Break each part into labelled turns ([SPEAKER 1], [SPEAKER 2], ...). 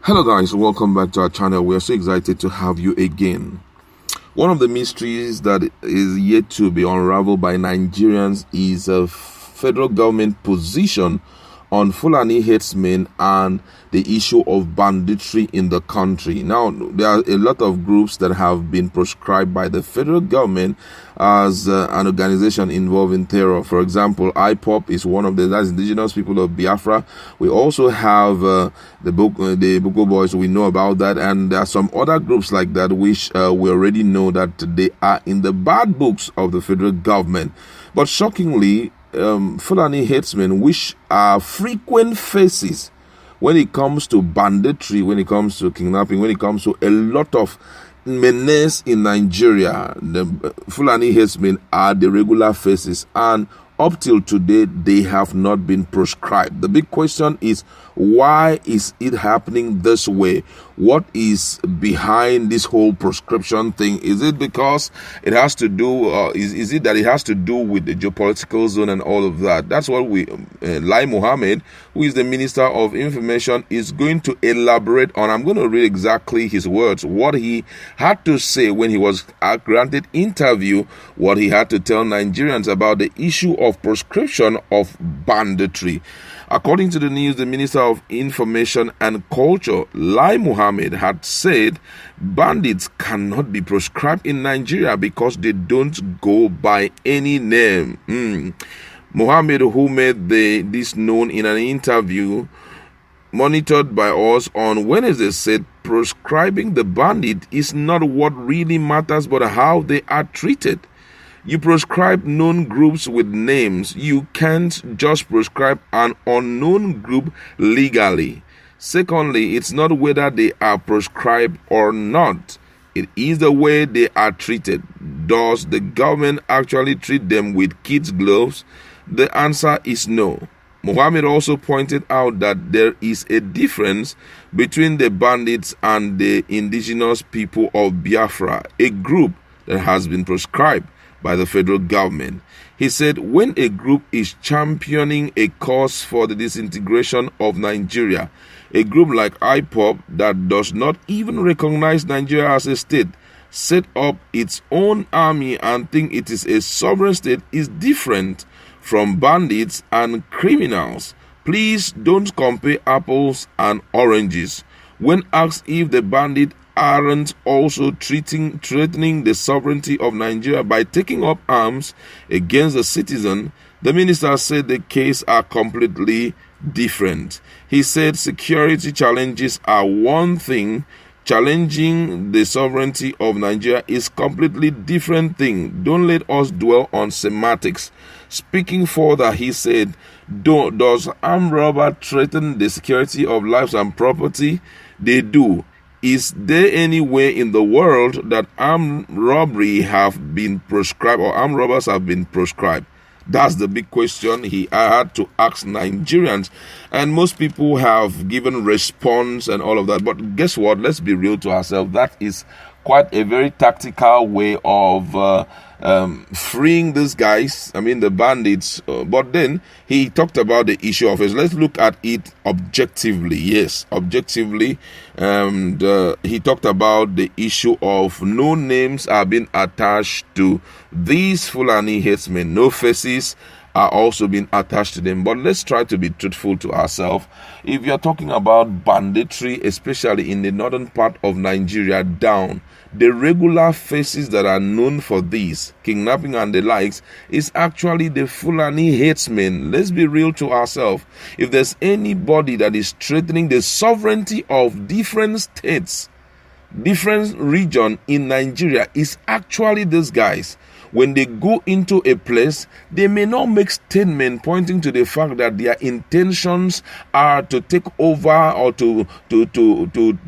[SPEAKER 1] Hello guys, welcome back to our channel. We are so excited to have you again. One of the mysteries that is yet to be unraveled by Nigerians is a federal government position on Fulani Herdsmen and the issue of banditry in the country. Now, there are a lot of groups that have been proscribed by the federal government as an organization involved in terror. For example, IPOB is one of that's indigenous people of Biafra. We also have the Boko Boys. We know about that, and there are some other groups like that which we already know that they are in the bad books of the federal government. But shockingly, Fulani Herdsmen, which are frequent faces when it comes to banditry, when it comes to kidnapping, when it comes to a lot of menace in Nigeria, the Fulani Herdsmen are the regular faces, and up till today they have not been proscribed. The big question is, why is it happening this way? What is behind this whole proscription thing? Is it because it has to do, is it that it has to do with the geopolitical zone and all of that? That's what Lai Mohammed, who is the Minister of Information, is going to elaborate on. I'm going to read exactly his words, what he had to say when he was granted interview, what he had to tell Nigerians about the issue of proscription of banditry. According to the news, the Minister of Information and Culture, Lai Mohammed, had said bandits cannot be proscribed in Nigeria because they don't go by any name. Mohammed, who made this known in an interview monitored by us on Wednesday, said proscribing the bandit is not what really matters but how they are treated. You proscribe known groups with names. You can't just proscribe an unknown group legally. Secondly, it's not whether they are proscribed or not. It is the way they are treated. Does the government actually treat them with kids' gloves? The answer is no. Mohammed also pointed out that there is a difference between the bandits and the indigenous people of Biafra, a group that has been proscribed by the federal government. He said when a group is championing a cause for the disintegration of Nigeria, a group like IPOB that does not even recognize Nigeria as a state, set up its own army and think it is a sovereign state, is different from bandits and criminals. Please don't compare apples and oranges. When asked if the bandit aren't also threatening the sovereignty of Nigeria by taking up arms against the citizen, the minister said the case are completely different. He said security challenges are one thing, challenging the sovereignty of Nigeria is completely different thing. Don't let us dwell on semantics. Speaking further, he said, does armed robber threaten the security of lives and property? They do. Is there any way in the world that armed robbery have been proscribed or armed robbers have been proscribed? That's the big question he had to ask Nigerians, and most people have given response and all of that. But guess what? Let's be real to ourselves. That is quite a very tactical way of freeing these guys, the bandits. But then he talked about the issue of it. Let's look at it objectively. Yes, objectively. And he talked about the issue of no names are being attached to these Fulani Herdsmen. No faces are also being attached to them. But let's try to be truthful to ourselves. If you're talking about banditry, especially in the northern part of Nigeria down, the regular faces that are known for this, kidnapping and the likes, is actually the Fulani Herdsmen. Let's be real to ourselves. If there's anybody that is threatening the sovereignty of different states, different region in Nigeria, is actually these guys. When they go into a place, they may not make statement pointing to the fact that their intentions are to take over or to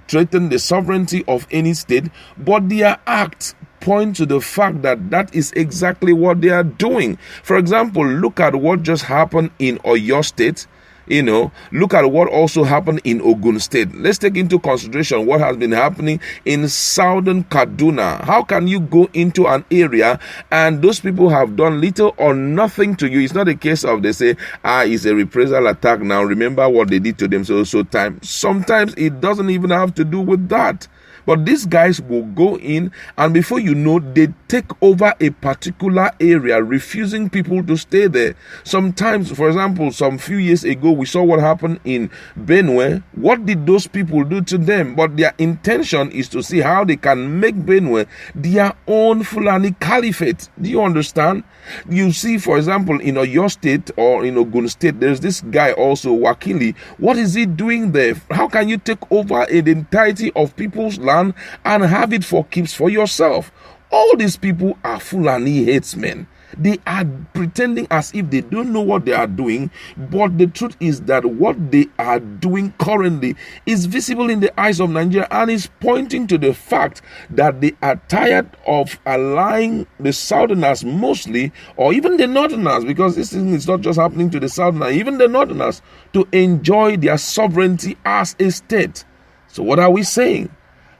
[SPEAKER 1] threaten the sovereignty of any state, but their acts point to the fact that that is exactly what they are doing. For example, look at what just happened in Oyo State. You know, look at what also happened in Ogun State. Let's take into consideration what has been happening in southern Kaduna. How can you go into an area and those people have done little or nothing to you? It's not a case of they say, it's a reprisal attack now. Remember what they did to them so time. Sometimes it doesn't even have to do with that. But these guys will go in, and before you know, they take over a particular area, refusing people to stay there. Sometimes, for example, some few years ago, we saw what happened in Benue. What did those people do to them? But their intention is to see how they can make Benue their own Fulani caliphate. Do you understand? You see, for example, in Oyo State or in Ogun State, there's this guy also, Wakili. What is he doing there? How can you take over the entirety of people's land and have it for keeps for yourself? All these people are Fulani Herdsmen. They are pretending as if they don't know what they are doing, but the truth is that what they are doing currently is visible in the eyes of Nigeria and is pointing to the fact that they are tired of allowing the Southerners mostly, or even the Northerners, because this thing is not just happening to the Southerners, even the Northerners, to enjoy their sovereignty as a state. So what are we saying?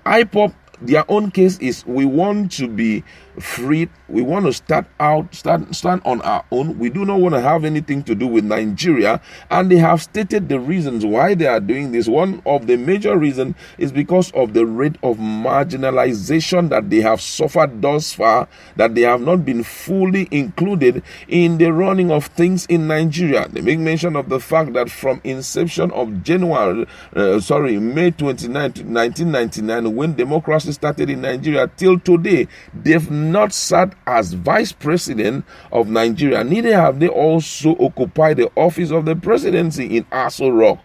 [SPEAKER 1] IPOB, their own case is we want to be free. We want to stand on our own. We do not want to have anything to do with Nigeria. And they have stated the reasons why they are doing this. One of the major reasons is because of the rate of marginalization that they have suffered thus far, that they have not been fully included in the running of things in Nigeria. They make mention of the fact that from inception of May 29, 1999, when democracy started in Nigeria till today, they've not sat as vice president of Nigeria. Neither have they also occupied the office of the presidency in Aso Rock.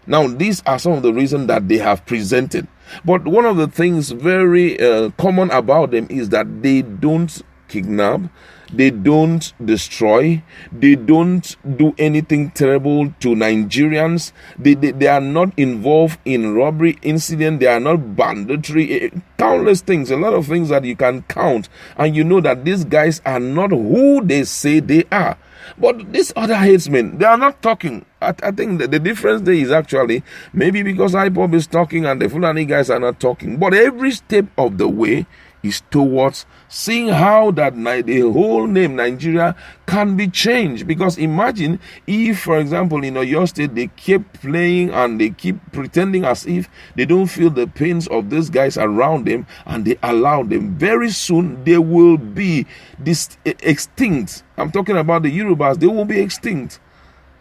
[SPEAKER 1] Now, these are some of the reasons that they have presented. But one of the things very common about them is that they don't kidnap, they don't destroy, they don't do anything terrible to Nigerians. They are not involved in robbery incident. They are not banditry. Countless things, a lot of things that you can count, and you know that these guys are not who they say they are. But these other herdsmen, they are not talking. I think that the difference there is actually maybe because IPOB is talking and the Fulani guys are not talking. But every step of the way is towards seeing how that the whole name Nigeria can be changed. Because imagine if, for example, in Oyo State, they keep playing and they keep pretending as if they don't feel the pains of these guys around them, and they allow them. Very soon, they will be extinct. I'm talking about the Yorubas. They will be extinct.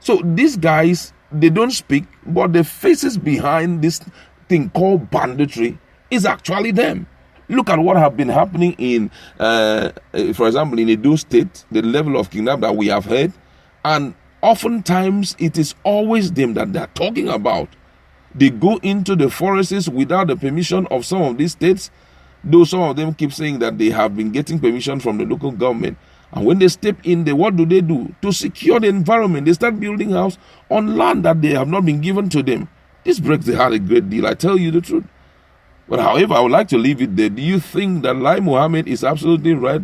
[SPEAKER 1] So these guys, they don't speak, but the faces behind this thing called banditry is actually them. Look at what have been happening in, for example, in Edo State, the level of kidnap that we have heard. And oftentimes, it is always them that they're talking about. They go into the forests without the permission of some of these states, though some of them keep saying that they have been getting permission from the local government. And when they step in there, what do? To secure the environment, they start building houses on land that they have not been given to them. This breaks the heart a great deal, I tell you the truth. But however, I would like to leave it there. Do you think that Lai Mohammed is absolutely right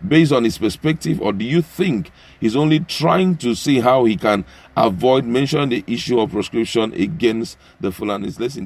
[SPEAKER 1] based on his perspective, or do you think he's only trying to see how he can avoid mentioning the issue of proscription against the Fulanis? Let's